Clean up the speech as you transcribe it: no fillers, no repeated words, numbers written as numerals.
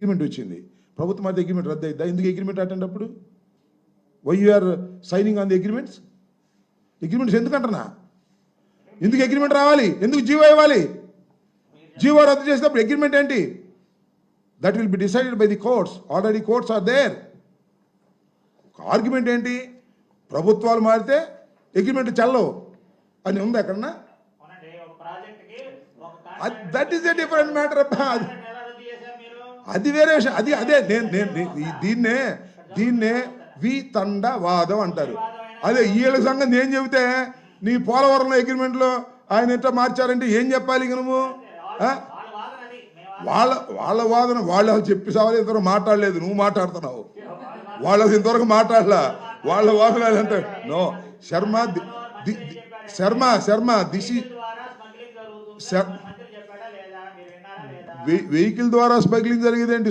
Agreement వచ్చింది, ప్రభుత్వం అయితే అగ్రిమెంట్ రద్దు అయిద్దా? ఎందుకు అగ్రిమెంట్ అటెండప్పుడు? Why you are signing on the agreements? Agreements ఎందుకంటున్నా? ఎందుకు అగ్రిమెంట్ రావాలి? ఎందుకు జీవో ఇవ్వాలి? జీవో రద్దు చేసేటప్పుడు అగ్రిమెంట్ ఏంటి? That will be decided by the courts. Already courts are there. Argument ఏంటి? ప్రభుత్వాలు మారితే అగ్రిమెంట్ చెల్లవు అని ఉంది ఎక్కడన్నా? That is a different matter. అది వేరే విషయం. అదే దీన్నే వితండవాదం అంటారు. అదే వీళ్ళ సంగతి నేను చెబితే నీ పోలవరంలో అగ్రిమెంట్లో ఆయన ఎట్లా మార్చారంటే ఏం చెప్పాలి ఇక నువ్వు? వాళ్ళ వాదన వాళ్ళు అసలు చెప్పి సావాలి, ఇంతవరకు మాట్లాడలేదు, నువ్వు మాట్లాడుతున్నావు. వాళ్ళు అసలు ఇంతవరకు మాట్లాడలా, వాళ్ళ వాదన అంటే నో. శర్మ దిశ వెహికల్ ద్వారా స్మగ్లింగ్ జరిగేదేంటి?